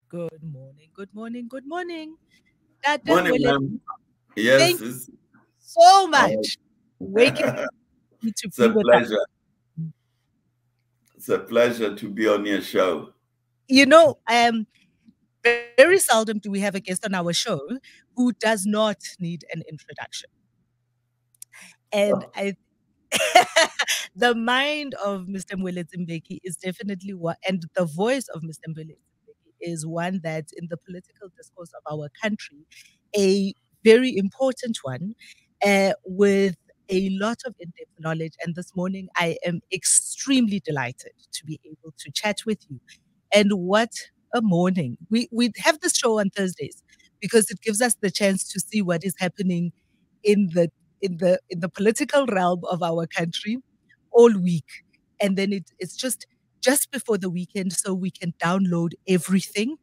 Good morning, good morning, good morning. Dr. Morning, Moeletsi, ma'am. Yes, thank you so uh, much for waking me to it's be a with us. pleasure. It's a pleasure to be on your show. You know, very seldom do we have a guest on our show who does not need an introduction. And I the mind of Mr. Moeletsi Mbeki is definitely what, and the voice of Mr. Moeletsi Mbeki is one that in the political discourse of our country, a very important one, with a lot of in-depth knowledge. And this morning, I am extremely delighted to be able to chat with you. And what a morning! We have this show on Thursdays because it gives us the chance to see what is happening in the political realm of our country all week. And then it's just before the weekend so we can download everything.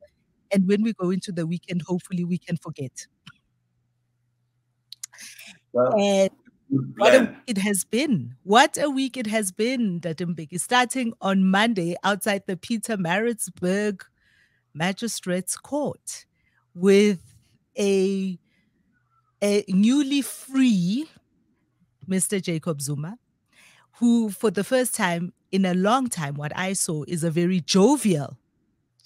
And when we go into the weekend, hopefully we can forget. Well, And good what a week plan. it has been. What a week it has been, Dadimbeki. Starting on Monday outside the Peter Maritzburg Magistrates Court with a, a newly free Mr. Jacob Zuma, who, for the first time in a long time, what I saw is a very jovial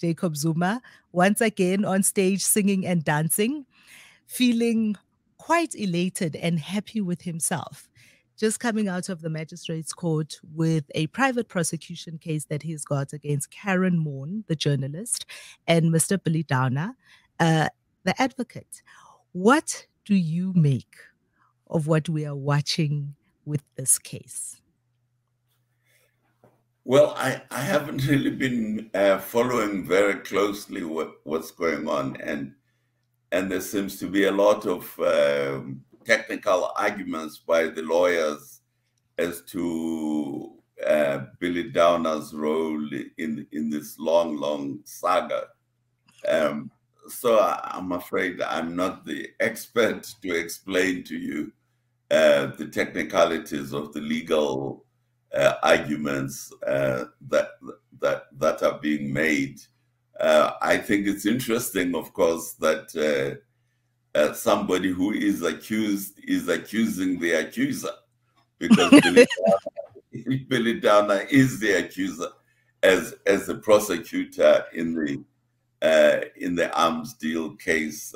Jacob Zuma, once again on stage singing and dancing, feeling quite elated and happy with himself. Just coming out of the magistrate's court with a private prosecution case that he's got against Karen Moore, the journalist, and Mr. Billy Downer, the advocate. What do you make of what we are watching with this case? Well, I haven't really been following very closely what's going on, and there seems to be a lot of technical arguments by the lawyers as to Billy Downer's role in this long saga. Um, I'm afraid I'm not the expert to explain to you the technicalities of the legal arguments that are being made. I think it's interesting, of course, that somebody who is accused is accusing the accuser, because Billy Downer is the accuser as the prosecutor in the arms deal case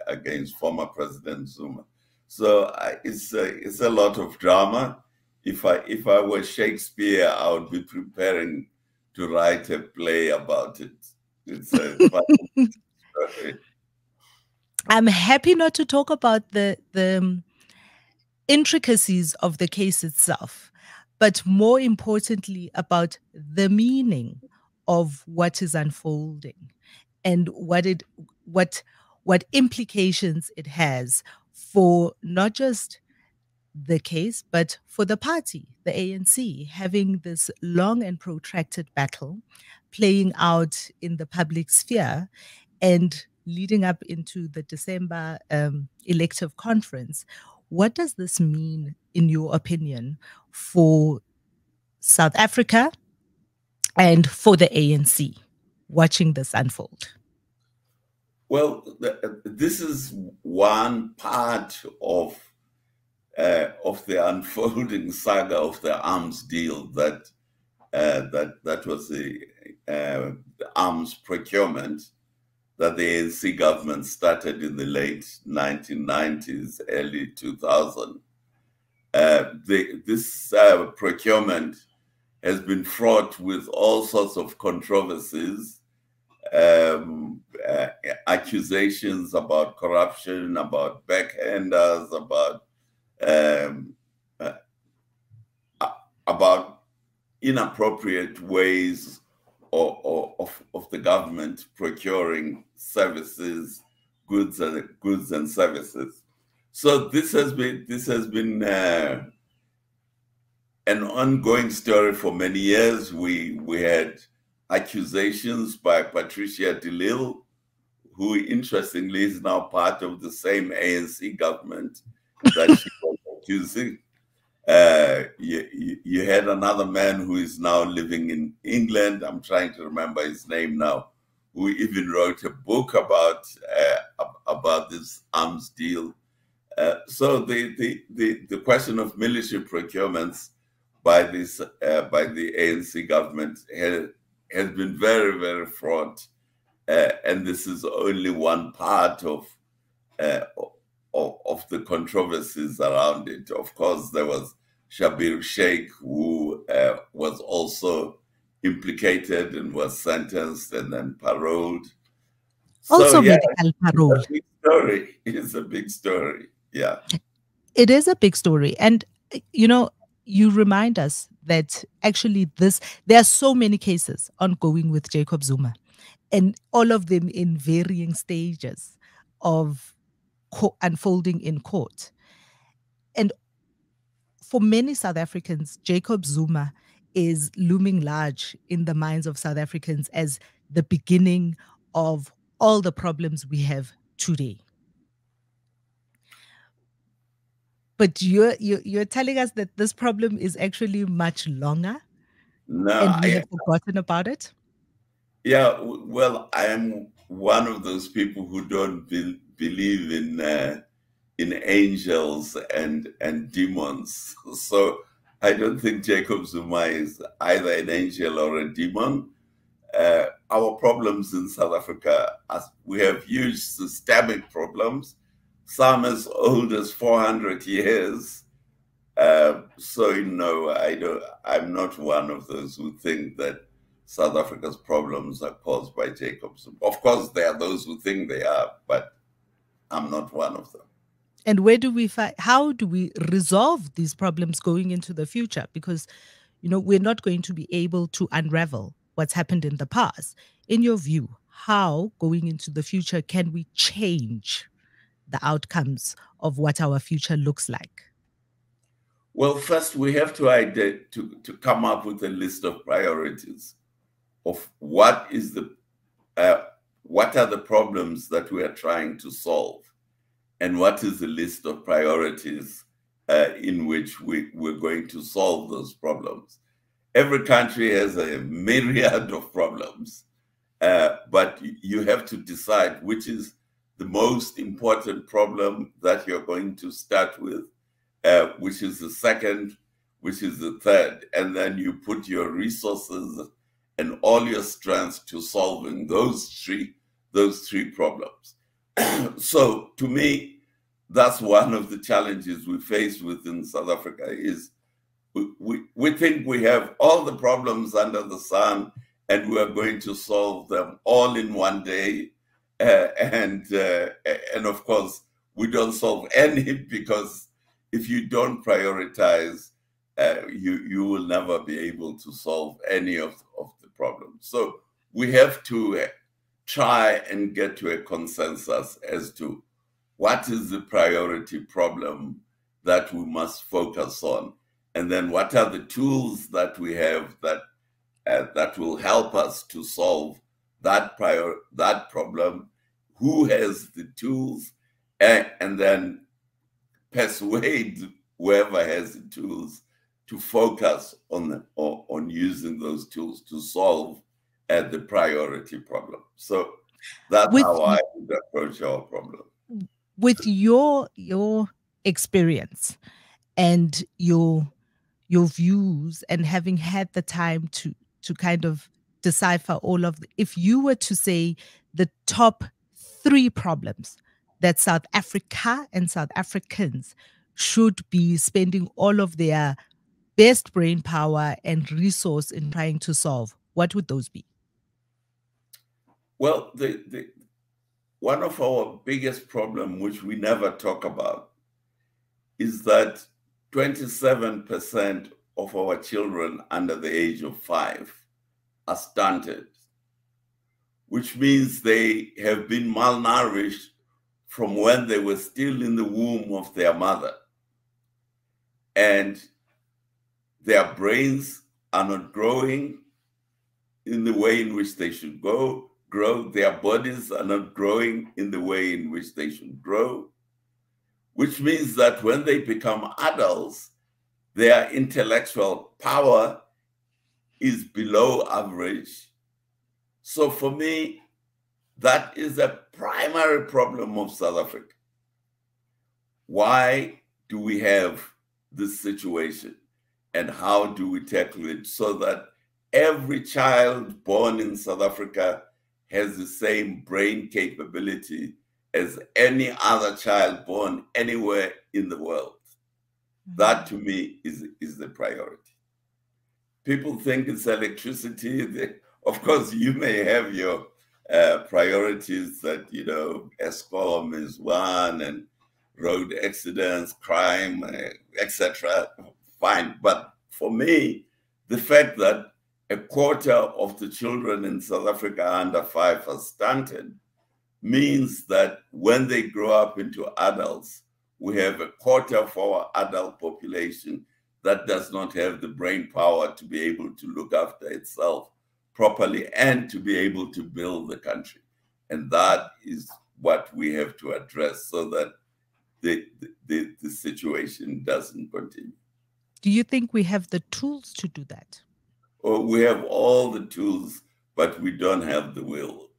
against former President Zuma. So it's a lot of drama. If I were Shakespeare, I would be preparing to write a play about it. It's a funny story. I'm happy not to talk about the intricacies of the case itself, but more importantly about the meaning of what is unfolding and what what implications it has for not just the case, but for the party, the ANC, having this long and protracted battle playing out in the public sphere and leading up into the December elective conference. What does this mean, in your opinion, for South Africa and for the ANC watching this unfold? Well, this is one part of the unfolding saga of the arms deal that was the arms procurement that the ANC government started in the late 1990s, early 2000. This procurement has been fraught with all sorts of controversies, um, uh, accusations about corruption, about backhanders, um, uh, about inappropriate ways of the government procuring services, goods and services. So this has been an ongoing story for many years. We had accusations by Patricia de Lille, who interestingly is now part of the same ANC government that she was accusing. You had another man who is now living in England. I'm trying to remember his name now, who even wrote a book about this arms deal. So the question of military procurements by the ANC government has been very, very fraught, and this is only one part uh, of the controversies around it. Of course, there was Shabir Sheikh, who was also implicated and was sentenced and then paroled. So Also, yeah, medical it's parole. a big story. It's a big story. Yeah. It is a big story. And, you remind us that actually there are so many cases ongoing with Jacob Zuma, and all of them in varying stages of unfolding in court. And for many South Africans, Jacob Zuma is looming large in the minds of South Africans as the beginning of all the problems we have today. But you're telling us that this problem is actually much longer No, and we have forgotten about it? yeah. Well, I am one of those people who don't believe in angels and demons. So I don't think Jacob Zuma is either an angel or a demon. Our problems in South Africa, we have huge systemic problems, some as old as 400 years. So I'm not one of those who think that South Africa's problems are caused by Jacob Zuma. Of course, there are those who think they are, but I'm not one of them. And how do we resolve these problems going into the future? Because, we're not going to be able to unravel what's happened in the past. In your view, how going into the future can we change the outcomes of what our future looks like? Well, first we have to come up with a list of priorities of uh, what are the problems that we are trying to solve, and what is the list of priorities in which we're going to solve those problems. Every country has a myriad of problems, but you have to decide which is the most important problem that you're going to start with, which is the second, which is the third, and then you put your resources and all your strength to solving those three problems. So to me, that's one of the challenges we face within South Africa is we think we have all the problems under the sun and we are going to solve them all in one day. And of course, we don't solve any because if you don't prioritize, you will never be able to solve any of the problems. So we have to try and get to a consensus as to what is the priority problem that we must focus on, and then what are the tools that we have that will help us to solve that problem, who has the tools, and then persuade whoever has the tools to focus on using those tools to solve the priority problem. So that's With how I would approach our problem. with your experience and your views, and having had the time to kind of decipher if you were to say the top 3 problems that South Africa and South Africans should be spending all of their best brain power and resource in trying to solve, what would those be? Well, one of our biggest problem, which we never talk about, is that 27% of our children under the age of 5 are stunted, which means they have been malnourished from when they were still in the womb of their mother. And their brains are not growing in the way in which they should grow. Their bodies are not growing in the way in which they should grow, which means that when they become adults, their intellectual power is below average. So for me, That is a primary problem of South Africa. Why do we have this situation? And how do we tackle it so that every child born in South Africa has the same brain capability as any other child born anywhere in the world? That to me is the priority. People think it's electricity. Of course, you may have your priorities that, ESCOM is one and road accidents, crime, etc. Fine. But for me, the fact that a quarter of the children in South Africa under 5 are stunted means that when they grow up into adults, we have a quarter of our adult population that does not have the brain power to be able to look after itself properly and to be able to build the country. And that is what we have to address so that the situation doesn't continue. Do you think we have the tools to do that? Well, we have all the tools, but we don't have the will.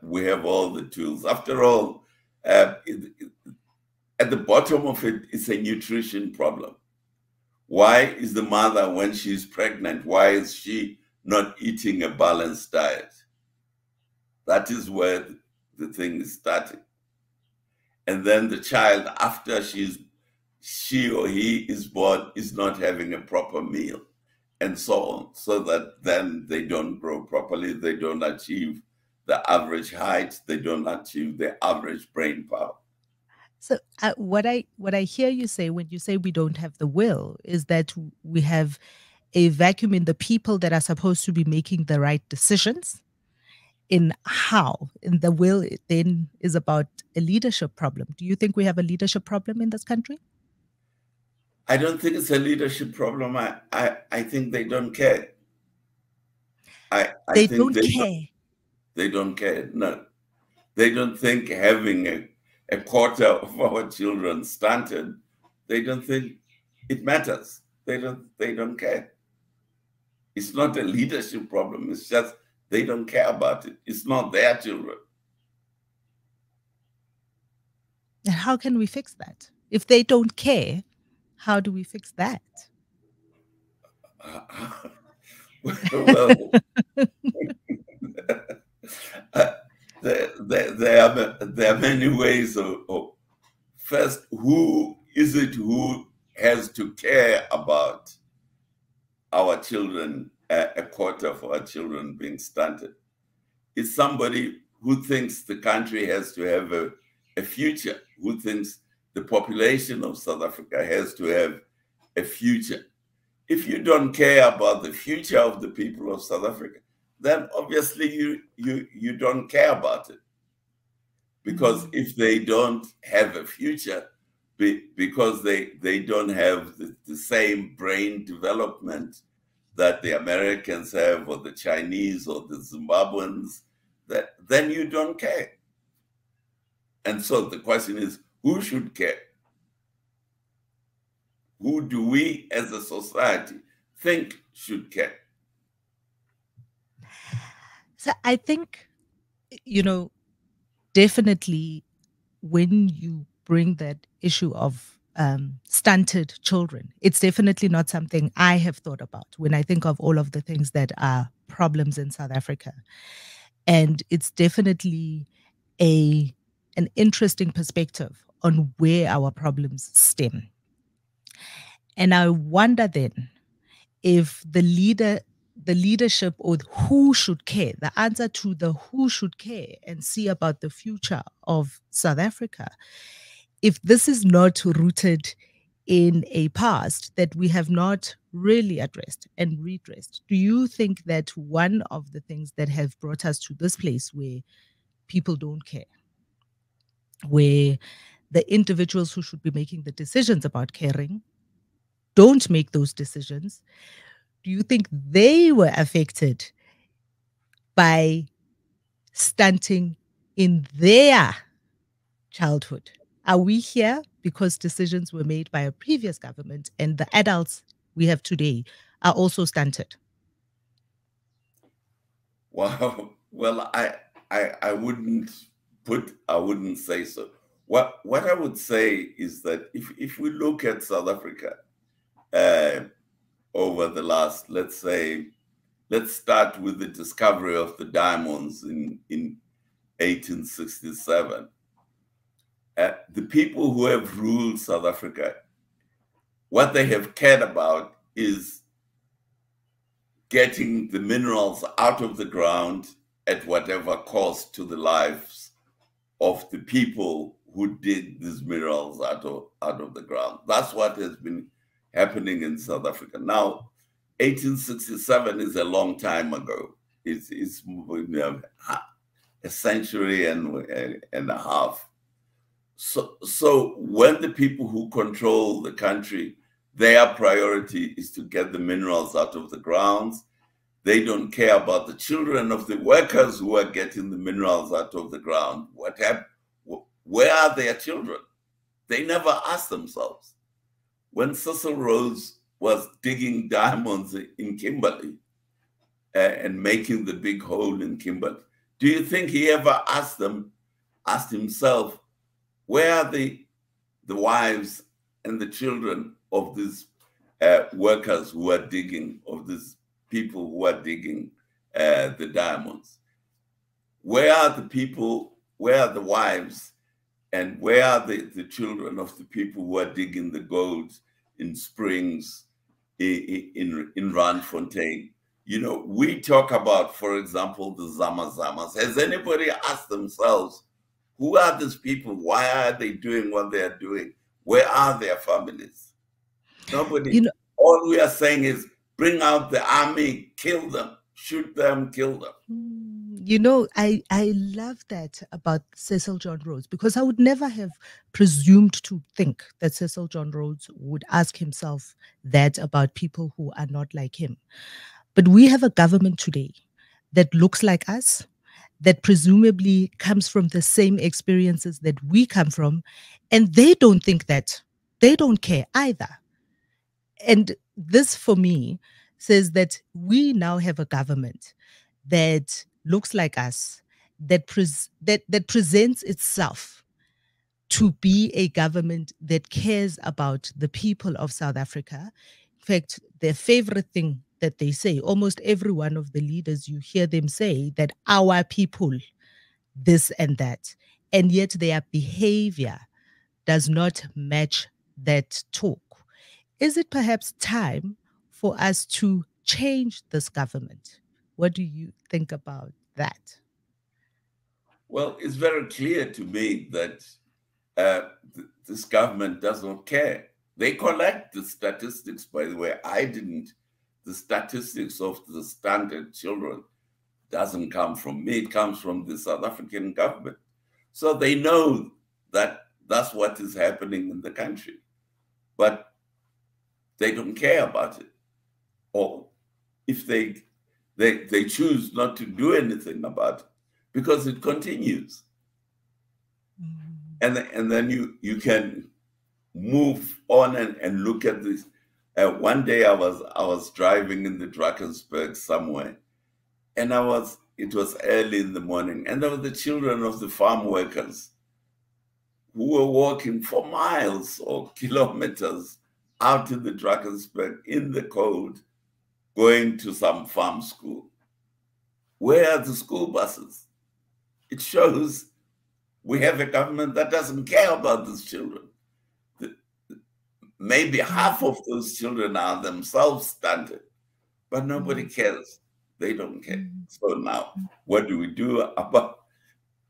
We have all the tools. After all, at the bottom of it, it's a nutrition problem. Why is the mother, when she's pregnant, why is she not eating a balanced diet? That is where the thing is starting. And then the child, after she or he is born, is not having a proper meal, and so on, so that then they don't grow properly, they don't achieve the average height, they don't achieve the average brain power. So what I hear you say when you say we don't have the will is that we have a vacuum in the people that are supposed to be making the right decisions in how. And the will then is about a leadership problem. Do you think we have a leadership problem in this country? I don't think it's a leadership problem. I think they don't care. I They think don't care. they don't care. No, they don't think having a quarter of our children stunted, they don't think it matters. They don't care. It's not a leadership problem. It's just they don't care about it. It's not their children. And how can we fix that? If they don't care, how do we fix that? Well, there are many ways of first, who is it who has to care about our children, a quarter of our children being stunted? It's somebody who thinks the country has to have a future, who thinks the population of South Africa has to have a future. If you don't care about the future of the people of South Africa, then obviously you don't care about it. Because if they don't have a future, because they don't have the same brain development that the Americans have, or the Chinese, or the Zimbabweans, then you don't care. And so the question is, who should care? Who do we as a society think should care? So I think, definitely when you bring that issue of stunted children, it's definitely not something I have thought about when I think of all of the things that are problems in South Africa. And it's definitely an interesting perspective on where our problems stem. And I wonder then if the leadership, or who should care, the answer to the who should care and see about the future of South Africa, if this is not rooted in a past that we have not really addressed and redressed. Do you think that one of the things that have brought us to this place where people don't care, where the individuals who should be making the decisions about caring don't make those decisions, do you think they were affected by stunting in their childhood? Are we here because decisions were made by a previous government and the adults we have today are also stunted? Wow. Well, I wouldn't say so. What I would say is that if we look at South Africa over the last, let's start with the discovery of the diamonds in 1867. The people who have ruled South Africa, what they have cared about is getting the minerals out of the ground at whatever cost to the lives of the people who dig these minerals out of the ground. That's what has been happening in South Africa. Now, 1867 is a long time ago. It's a century and a half. So when the people who control the country, their priority is to get the minerals out of the ground, they don't care about the children of the workers who are getting the minerals out of the ground. Where are their children? They never ask themselves. When Cecil Rhodes was digging diamonds in Kimberley and making the big hole in Kimberley, do you think he ever asked himself, where are the wives and the children of these workers who are digging, of these people who are digging the diamonds? Where are the people, where are the wives, and where are the children of the people who are digging the gold in Springs, in Randfontein? You know, we talk about, for example, the Zama-Zamas. Has anybody asked themselves, who are these people? Why are they doing what they are doing? Where are their families? Nobody. You know, all we are saying is bring out the army, kill them, shoot them, kill them. You know, I love that about Cecil John Rhodes, because I would never have presumed to think that Cecil John Rhodes would ask himself that about people who are not like him. But we have a government today that looks like us, that presumably comes from the same experiences that we come from, and they don't think that. They don't care either. And this, for me, says that we now have a government that looks like us, that presents itself to be a government that cares about the people of South Africa. In fact, their favorite thing that they say, almost every one of the leaders, you hear them say that our people, this and that. And yet their behavior does not match that talk. Is it perhaps time for us to change this government? What do you think about that? Well, it's very clear to me that this government does not care. They collect the statistics, by the way. I didn't. The statistics of the stunted children doesn't come from me. It comes from the South African government. So they know that that's what is happening in the country. But they don't care about it. Or if they choose not to do anything about it, because it continues. And then you can move on and look at this. One day I was driving in the Drakensberg somewhere, and it was early in the morning, and there were the children of the farm workers who were walking for miles or kilometers out in the Drakensberg in the cold, going to some farm school. Where are the school buses? It shows we have a government that doesn't care about these children. Maybe half of those children are themselves stunted, but nobody cares. They don't care. So now, what do we do about,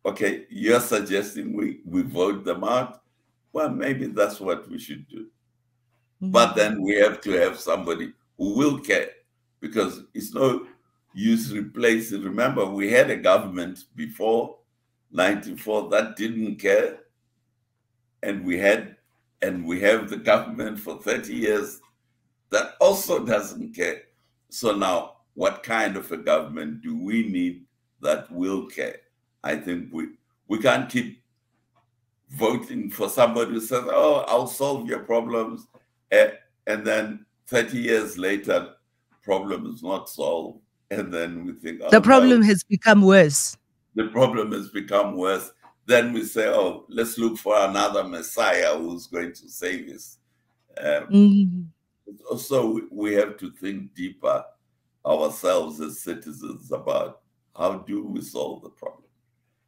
okay, you're suggesting we vote them out? Well, maybe that's what we should do. But then we have to have somebody who will care, because it's no use replacing. Remember, we had a government before 94 that didn't care, and we have the government for 30 years that also doesn't care. So now, what kind of a government do we need that will care? I think we can't keep voting for somebody who says, oh, I'll solve your problems, and then 30 years later, problem is not solved. And then we think, oh, the problem has become worse. the problem has become worse. Then we say, oh, let's look for another Messiah who's going to save us. Mm. So we have to think deeper ourselves as citizens about how do we solve the problem.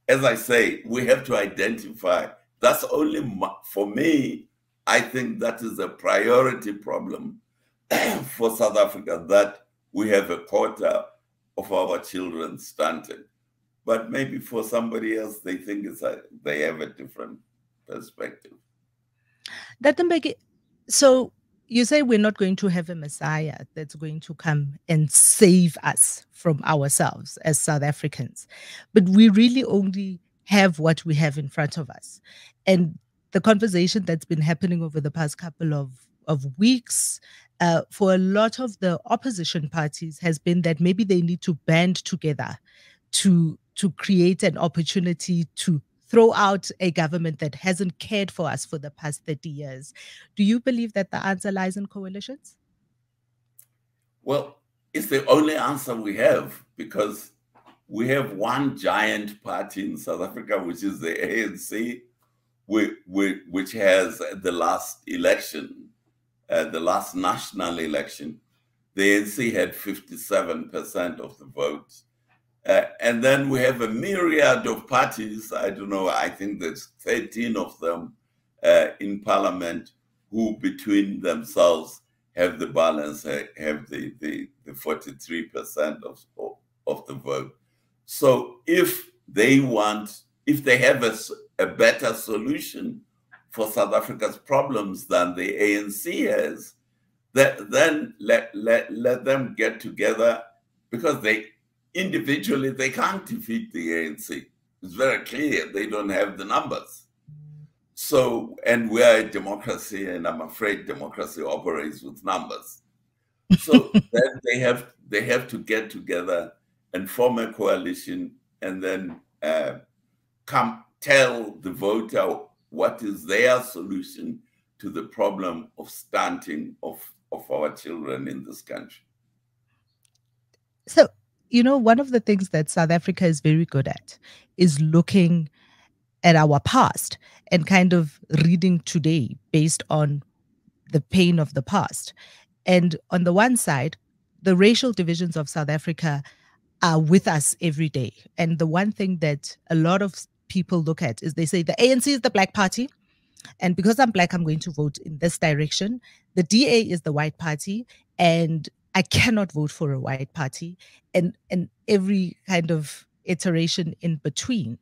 As I say, we have to identify. That's only for me. I think that is a priority problem for South Africa, that we have a quarter of our children stunted. But maybe for somebody else, they think they have a different perspective. Dr. Mbeki, so you say we're not going to have a Messiah that's going to come and save us from ourselves as South Africans, but we really only have what we have in front of us. And the conversation that's been happening over the past couple of weeks for a lot of the opposition parties has been that maybe they need to band together to create an opportunity to throw out a government that hasn't cared for us for the past 30 years. Do you believe that the answer lies in coalitions? Well, it's the only answer we have, because we have one giant party in South Africa, which is the ANC, which has the last election, the last national election, the ANC had 57% of the vote. And then we have a myriad of parties. I don't know, I think there's 13 of them in parliament who between themselves have the balance, have the 43% of the vote. So if they have a better solution for South Africa's problems than the ANC has, then let them get together, because individually they can't defeat the ANC. It's very clear they don't have the numbers. So, and we are a democracy, and I'm afraid democracy operates with numbers. So then they have to get together and form a coalition, and then come tell the voter what is their solution to the problem of stunting of our children in this country. So, one of the things that South Africa is very good at is looking at our past and kind of reading today based on the pain of the past. And on the one side, the racial divisions of South Africa are with us every day. And the one thing that a lot of people look at is they say the ANC is the black party. And because I'm black, I'm going to vote in this direction. The DA is the white party. And I cannot vote for a white party. And every kind of iteration in between.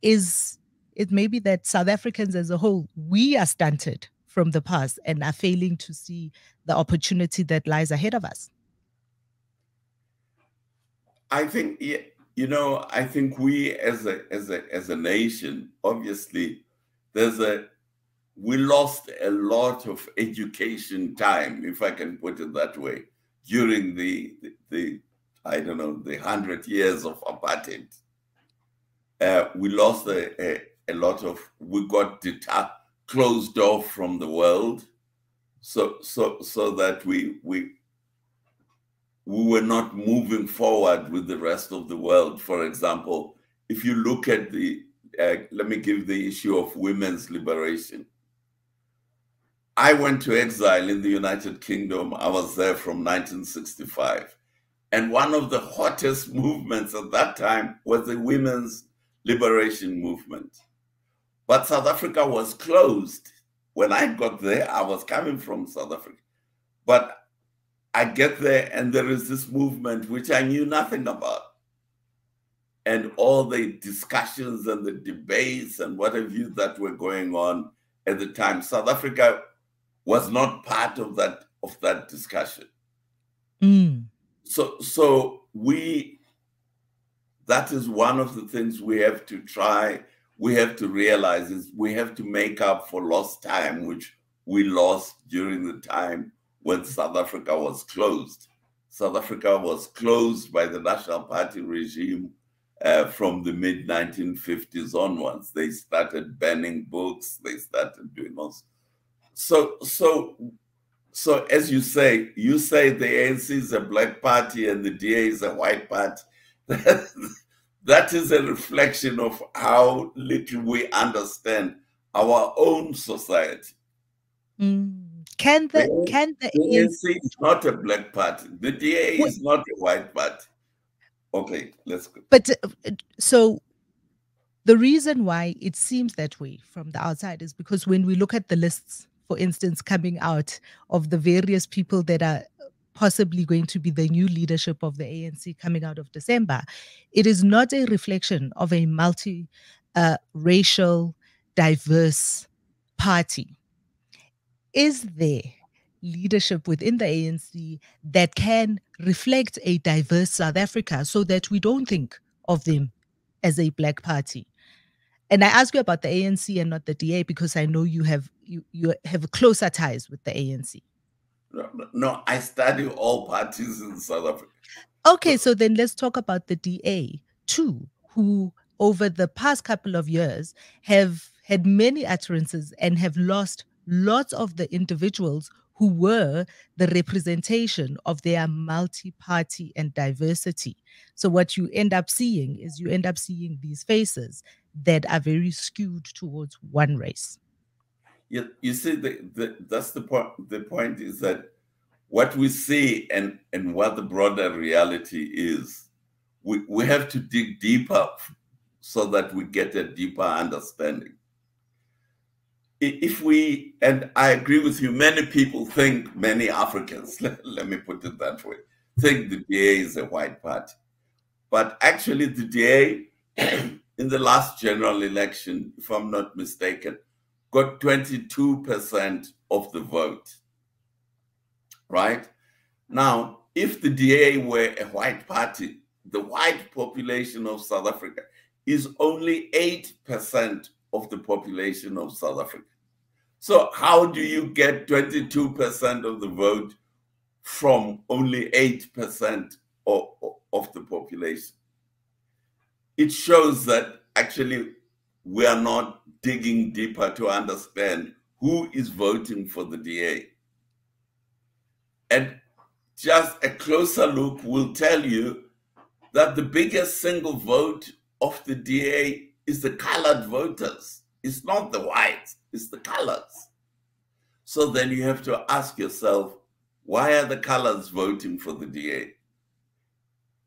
Is it maybe that South Africans as a whole, we are stunted from the past and are failing to see the opportunity that lies ahead of us? I think, I think we as a nation, obviously, we lost a lot of education time, if I can put it that way, during the I don't know, the 100 years of apartheid. We lost a lot of, we got closed off from the world, so that we were not moving forward with the rest of the world. For example, if you look at let me give the issue of women's liberation. I went to exile in the United Kingdom. I was there from 1965. And one of the hottest movements at that time was the women's liberation movement. But South Africa was closed. When I got there, I was coming from South Africa. But I get there and there is this movement which I knew nothing about. And all the discussions and the debates and what have you that were going on at the time, South Africa was not part of that discussion. Mm. So that is one of the things we have to try. We have to realize is we have to make up for lost time, which we lost during the time when South Africa was closed. South Africa was closed by the National Party regime from the mid-1950s onwards. They started banning books. They started doing all. So as you say the ANC is a black party and the DA is a white party. That is a reflection of how little we understand our own society. Mm. The Can the ANC ANC, is not a black party. The DA wait, is not a white party. Okay, let's go. but so the reason why it seems that way from the outside is because when we look at the lists, for instance, coming out of the various people that are possibly going to be the new leadership of the ANC coming out of December, it is not a reflection of a multi racial, diverse party. Is there leadership within the ANC that can reflect a diverse South Africa so that we don't think of them as a black party? And I ask you about the ANC and not the DA because I know you have closer ties with the ANC. No, no, I study all parties in South Africa. Okay, So, so then let's talk about the DA too, who over the past couple of years have had many utterances and have lost lots of the individuals who were the representation of their multi-party and diversity. So what you end up seeing is you end up seeing these faces that are very skewed towards one race. you see, that's the point. The point is that what we see and what the broader reality is, we have to dig deeper so that we get a deeper understanding. If we, and I agree with you, many people think, many Africans, let me put it that way, think the DA is a white party. But actually, the DA, in the last general election, if I'm not mistaken, got 22% of the vote, right? Now, if the DA were a white party, the white population of South Africa is only 8% of the population of South Africa. So how do you get 22% of the vote from only 8% of the population? It shows that actually we are not digging deeper to understand who is voting for the DA. And just a closer look will tell you that the biggest single vote of the DA is the colored voters. It's not the whites, it's the colors. So then you have to ask yourself, why are the colors voting for the DA?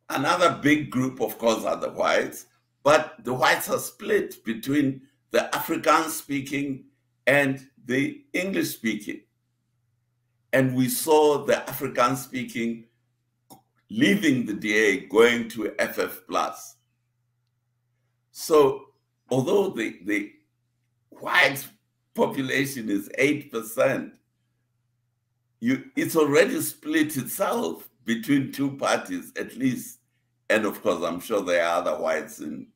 Another big group, of course, are the whites, but the whites are split between the Afrikaans speaking and the English speaking. And we saw the Afrikaans speaking leaving the DA, going to FF plus. So although the white population is 8%, it's already split itself between two parties at least. And of course, I'm sure there are other whites in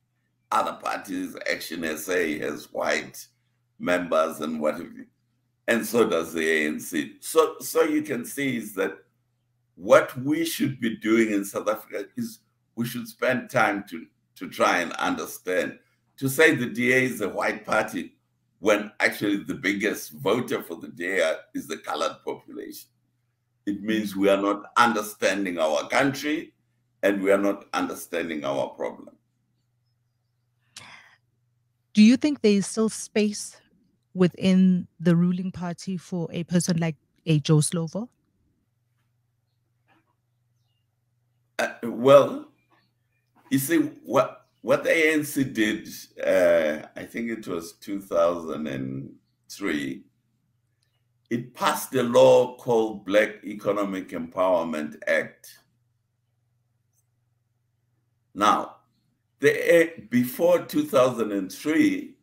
other parties. Action SA has white members and whatever. And so does the ANC. So you can see is that what we should be doing in South Africa is we should spend time to try and understand. To say the DA is a white party when actually the biggest voter for the DA is the colored population. It means we are not understanding our country and we are not understanding our problem. Do you think there is still space within the ruling party for a person like a Joe Slovo? Well, you see, what the ANC did, I think it was 2003, it passed a law called Black Economic Empowerment Act. Now, before 2003,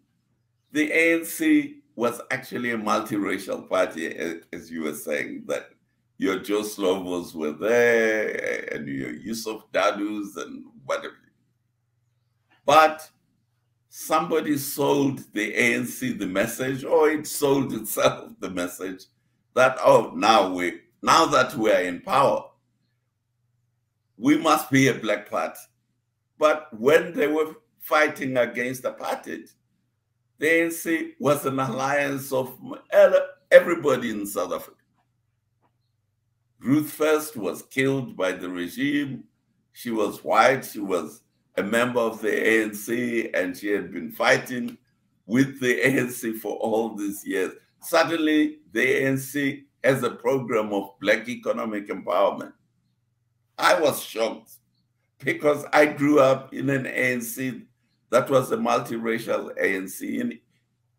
the ANC was actually a multiracial party, as you were saying, that your Joe Slovos were there and your Yusuf Dadus and whatever. But somebody sold the ANC the message, or it sold itself the message that, oh, now that we are in power, we must be a black party. But when they were fighting against apartheid, the ANC was an alliance of everybody in South Africa. Ruth First was killed by the regime. She was white. She was a member of the ANC, and she had been fighting with the ANC for all these years. Suddenly, the ANC has a program of Black economic empowerment. I was shocked because I grew up in an ANC that was a multiracial ANC. And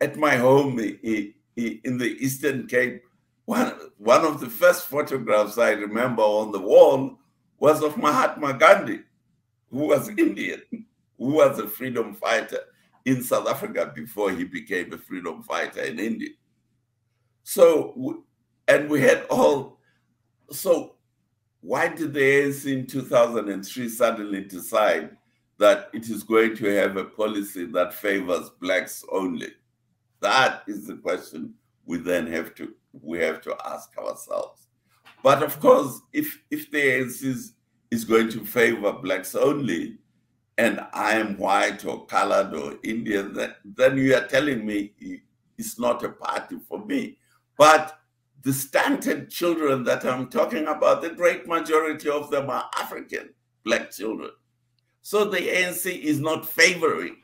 at my home in the Eastern Cape, one of the first photographs I remember on the wall was of Mahatma Gandhi, who was Indian, who was a freedom fighter in South Africa before he became a freedom fighter in India. So, and we had all, so why did the ANC in 2003 suddenly decide that it is going to have a policy that favors blacks only? That is the question we then have to ask ourselves. But of course, if the ANC is going to favor blacks only, and I am white or colored or Indian, then you are telling me it's not a party for me. But the stunted children that I'm talking about, the great majority of them are African black children. So the ANC is not favoring.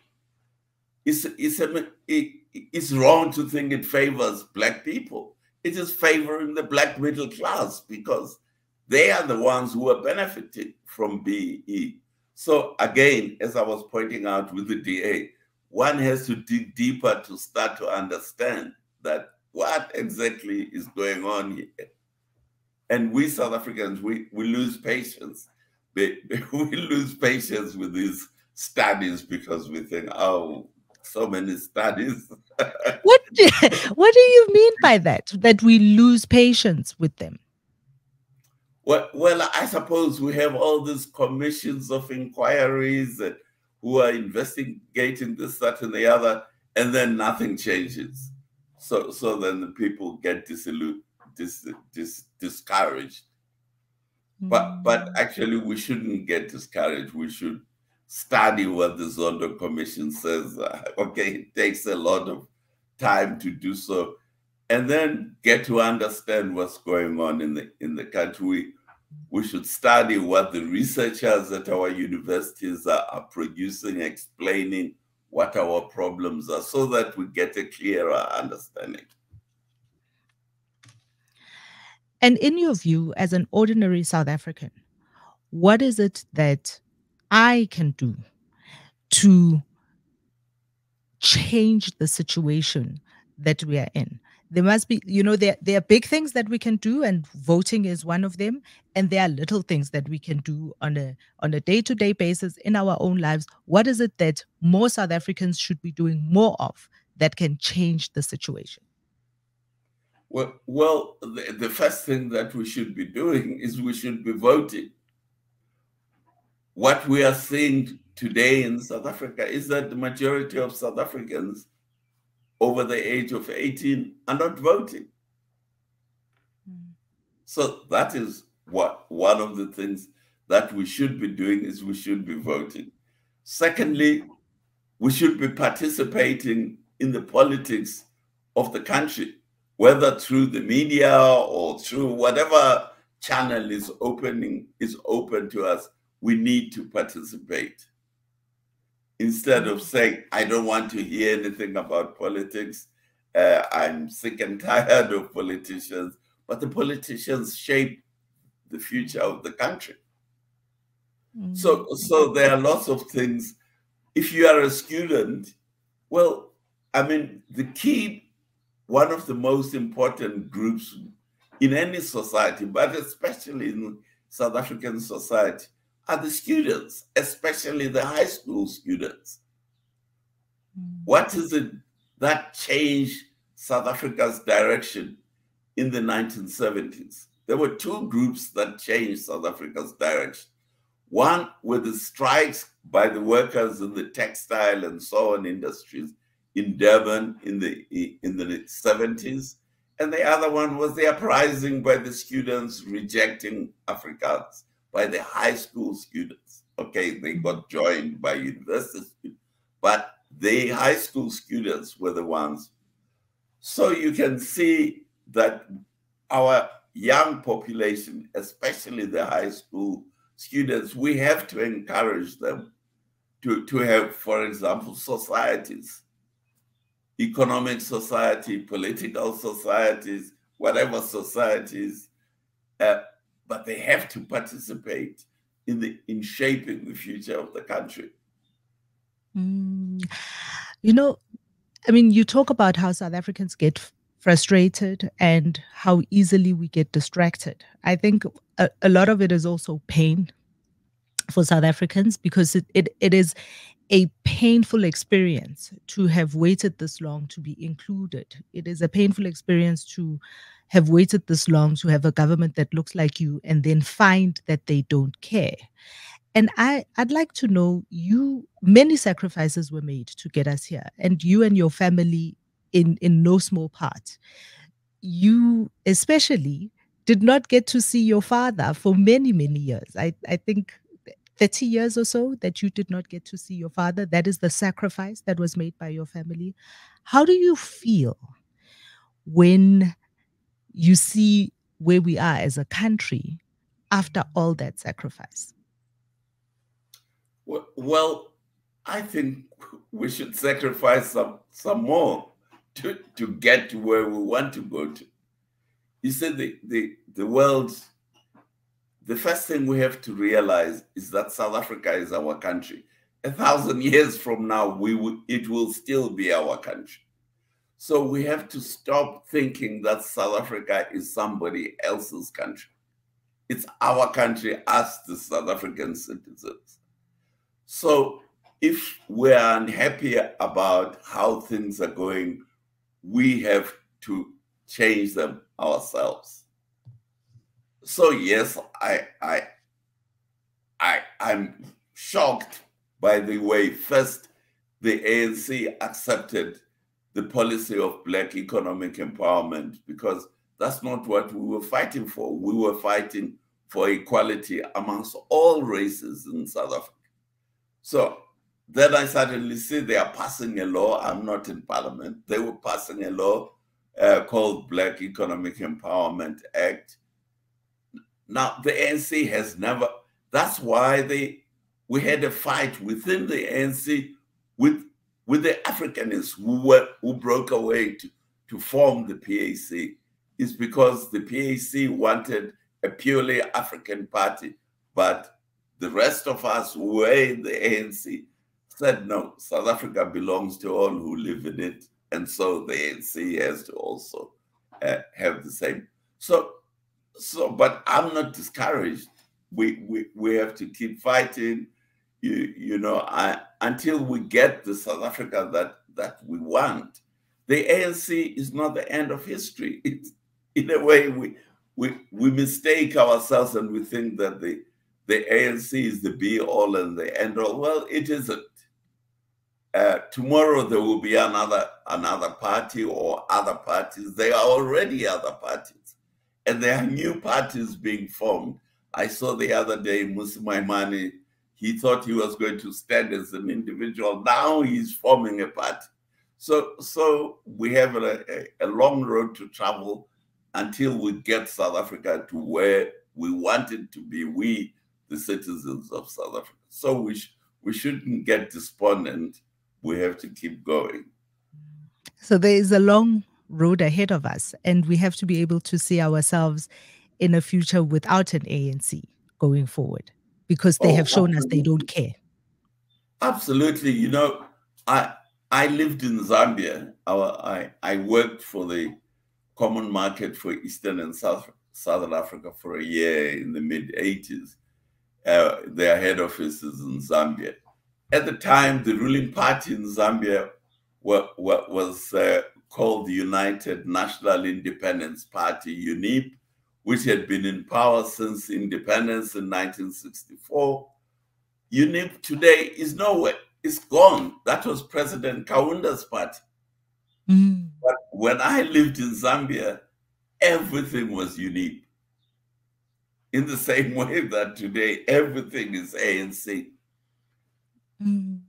It's wrong to think it favors black people. It is favoring the black middle class because they are the ones who are benefiting from BEE. So again, as I was pointing out with the DA, one has to dig deeper to start to understand that what exactly is going on here. And we South Africans, we lose patience. We lose patience with these studies because we think, oh, so many studies. What do you mean by that? That we lose patience with them? Well, I suppose we have all these commissions of inquiries who are investigating this, that, and the other, and then nothing changes. So then the people get discouraged. But actually, we shouldn't get discouraged. We should study what the Zondo Commission says. Okay, it takes a lot of time to do so, and then get to understand what's going on in the country. We should study what the researchers at our universities are producing, explaining what our problems are, so that we get a clearer understanding. And in your view, as an ordinary South African, what is it that I can do to change the situation that we are in? There must be, there are big things that we can do, and voting is one of them. And there are little things that we can do on a day-to-day basis in our own lives. What is it that more South Africans should be doing more of that can change the situation? Well, the first thing that we should be doing is we should be voting. What we are seeing today in South Africa is that the majority of South Africans over the age of 18 are not voting. So that is one of the things that we should be doing is we should be voting. Secondly, we should be participating in the politics of the country, whether through the media or through whatever channel is open to us. We need to participate. Instead of saying, I don't want to hear anything about politics, I'm sick and tired of politicians, but the politicians shape the future of the country. So there are lots of things. If you are a student, well, I mean, one of the most important groups in any society, but especially in South African society, are the students, especially the high school students. What is it that changed South Africa's direction in the 1970s? There were two groups that changed South Africa's direction. One were the strikes by the workers in the textile and so on industries in Durban in the 70s. And the other one was the uprising by the students rejecting Afrikaans, by the high school students. Okay, they got joined by university students, but the high school students were the ones. So you can see that our young population, especially the high school students, we have to encourage them to have, for example, societies, economic society, political societies, whatever societies, uh, but they have to participate in shaping the future of the country. Mm. You know, I mean, you talk about how South Africans get frustrated and how easily we get distracted. I think a lot of it is also pain for South Africans because it is a painful experience to have waited this long to be included. It is a painful experience to have waited this long to have a government that looks like you and then find that they don't care. And I'd like to know you many sacrifices were made to get us here, and you and your family in no small part. You especially did not get to see your father for many, many years. I think 30 years or so that you did not get to see your father. That is the sacrifice that was made by your family. How do you feel when you see where we are as a country after all that sacrifice? Well, I think we should sacrifice some more to get to where we want to go to. You said the world, the first thing we have to realize is that South Africa is our country. 1,000 years from now, it will still be our country. So we have to stop thinking that South Africa is somebody else's country. It's our country, us, the South African citizens. So if we're unhappy about how things are going, we have to change them ourselves. So yes, I'm shocked by the way first the ANC accepted the policy of Black economic empowerment, because that's not what we were fighting for. We were fighting for equality amongst all races in South Africa. So then I suddenly see they are passing a law. I'm not in parliament. They were passing a law called Black Economic Empowerment Act. Now, the ANC has never, that's why we had a fight within the ANC with the Africanists who broke away to form the PAC. Is because the PAC wanted a purely African party, but the rest of us who were in the ANC said, no, South Africa belongs to all who live in it. And so the ANC has to also have the same. So, but I'm not discouraged. We have to keep fighting, until we get the South Africa that we want. The ANC is not the end of history. It's, in a way, we mistake ourselves and we think that the ANC is the be all and the end all. Well, it isn't. Tomorrow there will be another party or other parties. There are already other parties, and there are new parties being formed. I saw the other day Musi Maimane. He thought he was going to stand as an individual. Now he's forming a party. So we have a long road to travel until we get South Africa to where we want it to be, we, the citizens of South Africa. So we shouldn't get despondent. We have to keep going. So there is a long road ahead of us, and we have to be able to see ourselves in a future without an ANC going forward, because they have shown us they don't care. Absolutely. I lived in Zambia. I worked for the Common Market for Eastern and Southern Africa for a year in the mid-'80s. Their head office is in Zambia. At the time, the ruling party in Zambia was called the United National Independence Party, UNIP, which had been in power since independence in 1964. UNIP today is nowhere. It's gone. That was President Kaunda's party. Mm. But when I lived in Zambia, everything was UNIP. In the same way that today, everything is ANC. Mm.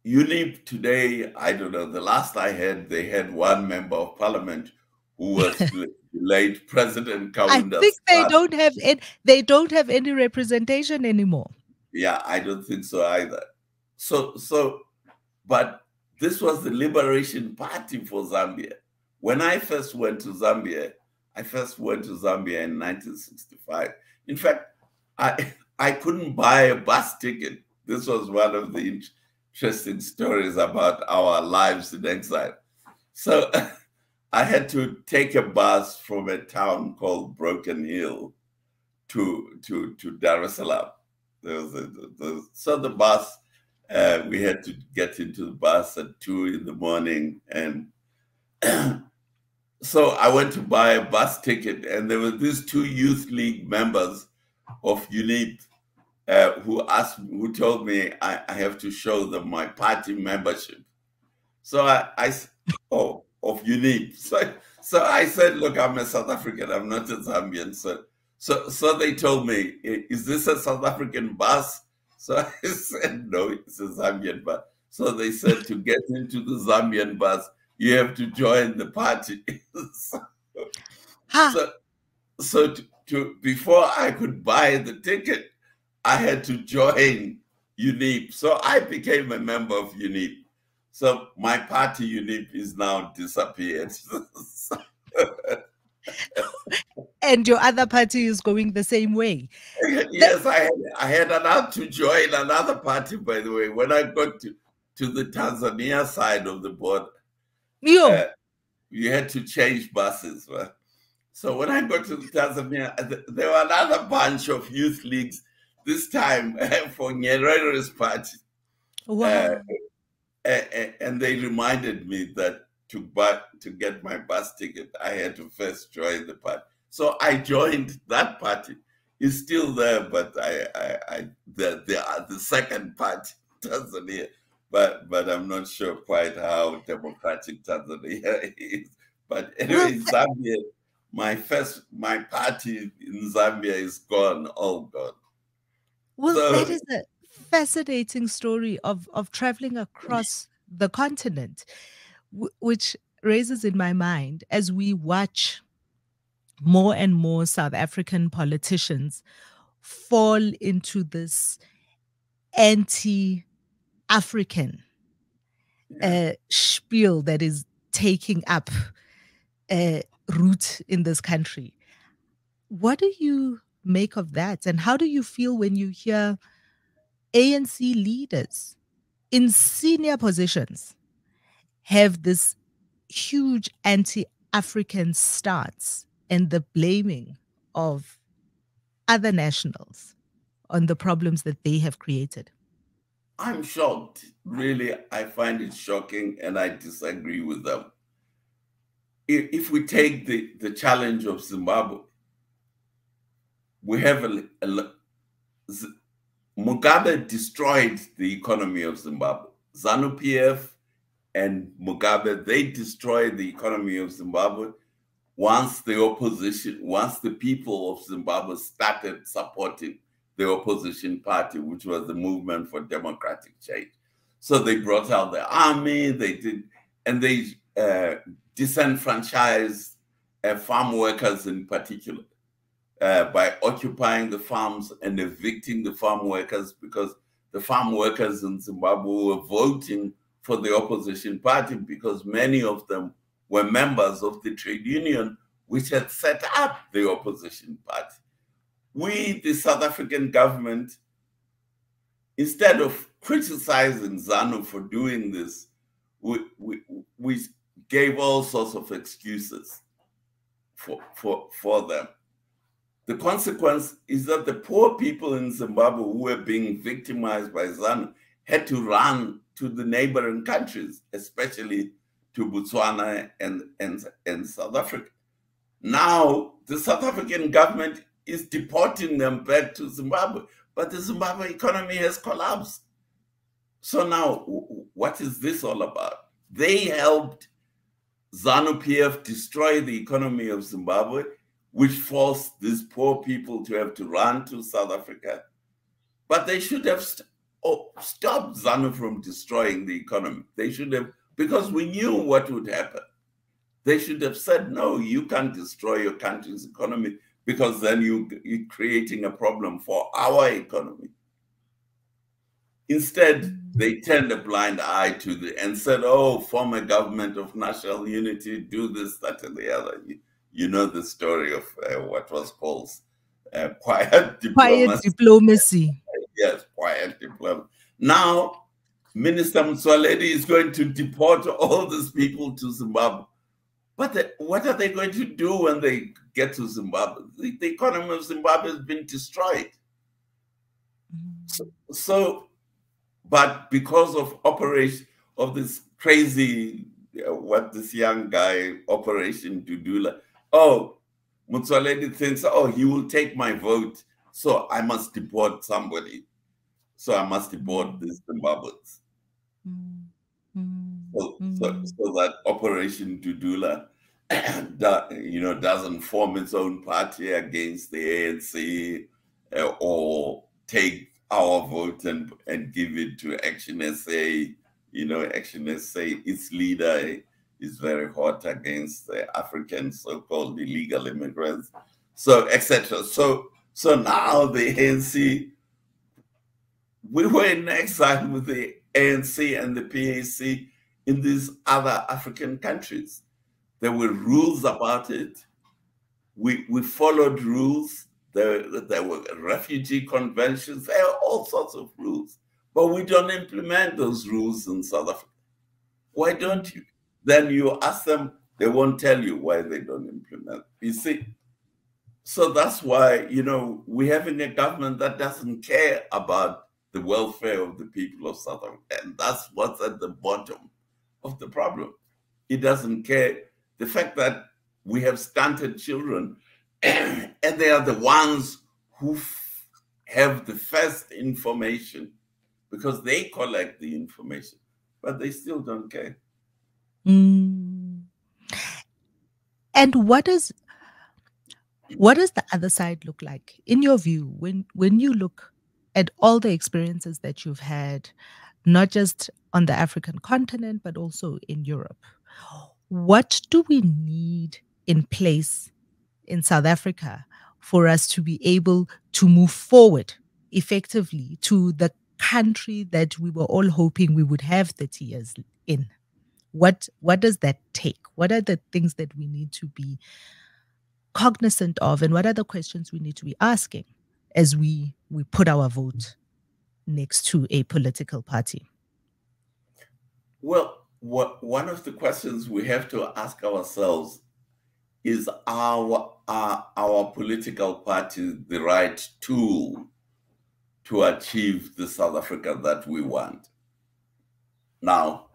UNIP today, I don't know, the last I heard, they had one member of parliament who was the late President Kaunda's. I think they don't have any representation anymore. Yeah, I don't think so either. But this was the Liberation Party for Zambia. When I first went to Zambia, in 1965. In fact, I couldn't buy a bus ticket. This was one of the interesting stories about our lives in exile. So I had to take a bus from a town called Broken Hill to Dar es Salaam. So the bus, we had to get into the bus at 2 in the morning, and so I went to buy a bus ticket, and there were these two youth league members of UNIP who told me I have to show them my party membership. So of UNIP. So I said, look, I'm a South African. I'm not a Zambian. So they told me, is this a South African bus? So I said, no, it's a Zambian bus. So they said, to get into the Zambian bus, you have to join the party. So before I could buy the ticket, I had to join UNIP. So I became a member of UNIP. So my party UNIP is now disappeared. And your other party is going the same way. Yes, I had to join another party, by the way, when I got to the Tanzania side of the border. You had to change buses. Right? So when I got to Tanzania, there were another bunch of youth leagues, this time for Nyerere's party. Wow. And they reminded me that to get my bus ticket, I had to first join the party. So I joined that party. It's still there, but the second party, Tanzania. But I'm not sure quite how democratic Tanzania is. But anyway, Zambia, my party in Zambia is gone, all gone. Well, that is a fascinating story of traveling across the continent, which raises in my mind, as we watch more and more South African politicians fall into this anti-African spiel that is taking up root in this country. What do you make of that? And how do you feel when you hear ANC leaders in senior positions have this huge anti-African stance and the blaming of other nationals on the problems that they have created? I'm shocked. Really, I find it shocking, and I disagree with them. If we take the challenge of Zimbabwe, we have Mugabe destroyed the economy of Zimbabwe. ZANU-PF and Mugabe, they destroyed the economy of Zimbabwe once the people of Zimbabwe started supporting the opposition party, which was the Movement for Democratic Change. So they brought out the army, they disenfranchised farm workers in particular by occupying the farms and evicting the farm workers, because the farm workers in Zimbabwe were voting for the opposition party because many of them were members of the trade union which had set up the opposition party. We, the South African government, instead of criticizing ZANU for doing this, we gave all sorts of excuses for them. The consequence is that the poor people in Zimbabwe who were being victimized by ZANU had to run to the neighboring countries, especially to Botswana and South Africa. Now, the South African government is deporting them back to Zimbabwe, but the Zimbabwe economy has collapsed. So now, what is this all about? They helped ZANU-PF destroy the economy of Zimbabwe, which forced these poor people to have to run to South Africa. But they should have stopped ZANU from destroying the economy. They should have, because we knew what would happen. They should have said, no, you can't destroy your country's economy because then you're creating a problem for our economy. Instead, they turned a blind eye to and said, "Oh, form a government of national unity, do this, that, and the other." You know the story of what was called quiet Quiet diplomacy. diplomacy. Yes, quiet diplomacy. Now, Minister Motsoaledi is going to deport all these people to Zimbabwe. But what are they going to do when they get to Zimbabwe? The economy of Zimbabwe has been destroyed. So but because of operation of this crazy, what this young guy, Operation Dudula, oh, Motsoaledi thinks, oh, he will take my vote, so I must deport somebody. So I must deport these Zimbabweans. So that Operation Dudula, doesn't form its own party against the ANC or take our vote and give it to Action SA. Action SA, its leader is very hot against the African so-called illegal immigrants, so etc. So now the ANC, we were in exile with the ANC and the PAC in these other African countries. There were rules about it. We followed rules. There were refugee conventions. There are all sorts of rules. But we don't implement those rules in South Africa. Why don't you? Then you ask them, they won't tell you why they don't implement. You see? So that's why, we're having a government that doesn't care about the welfare of the people of South Africa. And that's what's at the bottom of the problem. It doesn't care. The fact that we have stunted children and they are the ones who have the first information because they collect the information, but they still don't care. And what does the other side look like in your view when you look at all the experiences that you've had, not just on the African continent, but also in Europe? What do we need in place in South Africa for us to be able to move forward effectively to the country that we were all hoping we would have 30 years in? What does that take? What are the things that we need to be cognizant of, and what are the questions we need to be asking as we put our vote next to a political party? Well, one of the questions we have to ask ourselves is our political party the right tool to achieve the South Africa that we want? Now,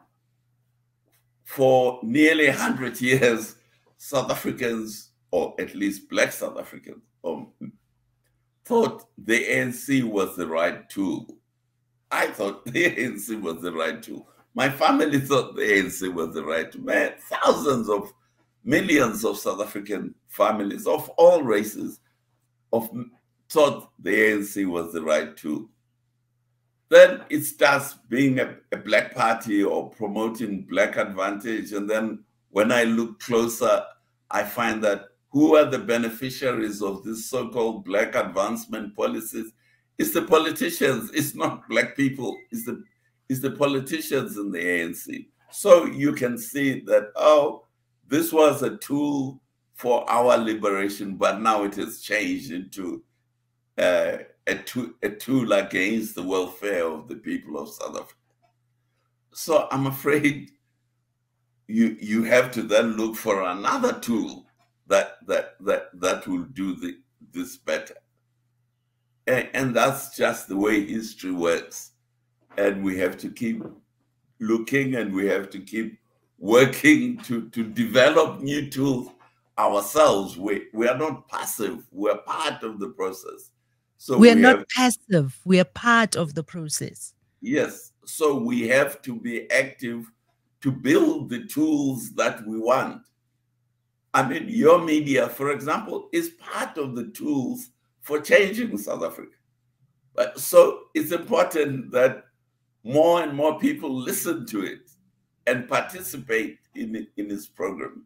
for nearly 100 years, South Africans, or at least Black South Africans, thought the ANC was the right tool. I thought the ANC was the right tool. My family thought the ANC was the right tool. Man, millions of South African families of all races thought the ANC was the right tool. Then it starts being a Black party or promoting Black advantage. And then when I look closer, I find that who are the beneficiaries of this so-called Black advancement policies? It's the politicians. It's not Black people. It's the politicians in the ANC. So you can see that, this was a tool for our liberation, but now it has changed into a tool against the welfare of the people of South Africa. So I'm afraid you have to then look for another tool that will do this better. And that's just the way history works. And we have to keep looking, and we have to keep working to develop new tools ourselves. We are not passive. We're part of the process. So we are not passive. We are part of the process. Yes. So we have to be active to build the tools that we want. I mean, your media, for example, is part of the tools for changing South Africa. So it's important that more and more people listen to it and participate in its program.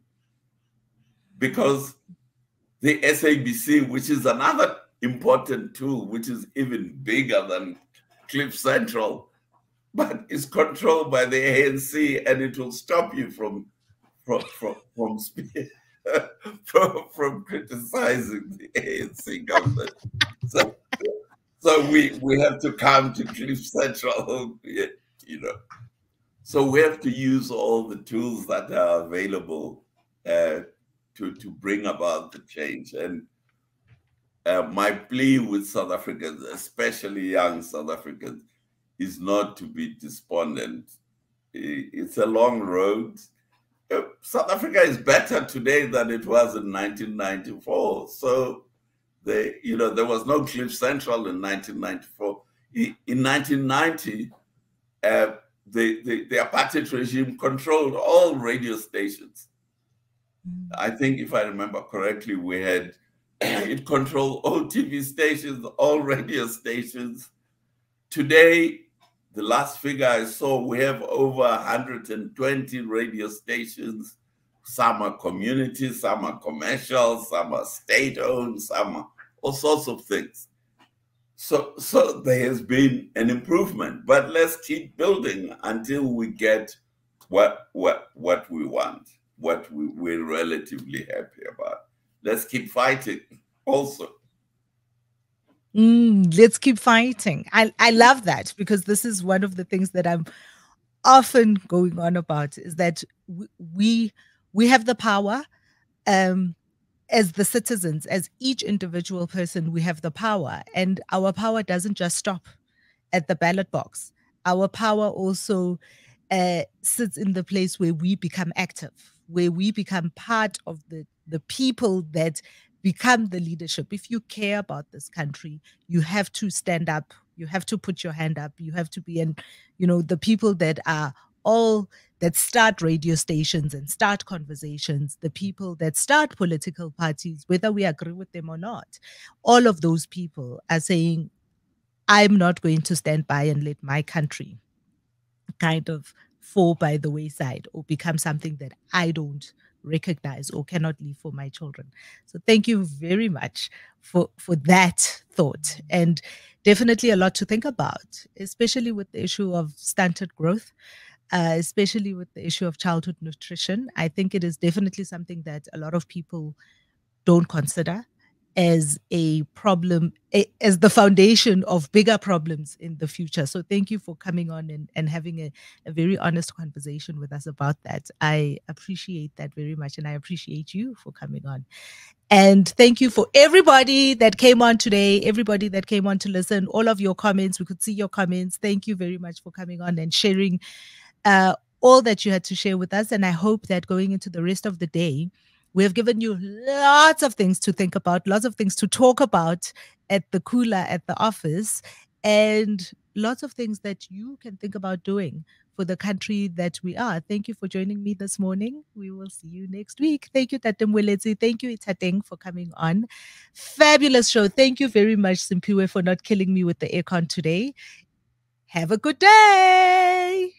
Because the SABC, which is another important tool, which is even bigger than Cliff Central, but it's controlled by the ANC, and it will stop you from from criticizing the ANC government. So, we have to come to Cliff Central, you know. So we have to use all the tools that are available to bring about the change. And my plea with South Africans, especially young South Africans, is not to be despondent. It's a long road. South Africa is better today than it was in 1994. So there was no Cliff Central in 1994. In 1990, the apartheid regime controlled all radio stations. I think, if I remember correctly, it controlled all TV stations, all radio stations. Today, the last figure I saw, we have over 120 radio stations. Some are community, some are commercial, some are state-owned, some are all sorts of things. So there has been an improvement, but let's keep building until we get what we want, what we're relatively happy about. Let's keep fighting also. Let's keep fighting. I love that, because this is one of the things that I'm often going on about, is that we have the power, as the citizens, as each individual person, we have the power, and our power doesn't just stop at the ballot box. Our power also sits in the place where we become active, where we become part of the people that become the leadership. If you care about this country, you have to stand up. You have to put your hand up. You have to be the people that are all that start radio stations and start conversations, the people that start political parties, whether we agree with them or not. All of those people are saying, I'm not going to stand by and let my country kind of fall by the wayside or become something that I don't recognize or cannot leave for my children. So thank you very much for that thought, and definitely a lot to think about, especially with the issue of stunted growth, especially with the issue of childhood nutrition. I think it is definitely something that a lot of people don't consider as a problem, as the foundation of bigger problems in the future. So thank you for coming on and having a very honest conversation with us about that. I appreciate that very much, and I appreciate you for coming on. And thank you for everybody that came on today, everybody that came on to listen, all of your comments. We could see your comments. Thank you very much for coming on and sharing all that you had to share with us. And I hope that going into the rest of the day, we have given you lots of things to think about, lots of things to talk about at the cooler, at the office, and lots of things that you can think about doing for the country that we are. Thank you for joining me this morning. We will see you next week. Thank you, Tate Moeletsi. Thank you, Itateng, for coming on. Fabulous show. Thank you very much, Simpiwe, for not killing me with the aircon today. Have a good day.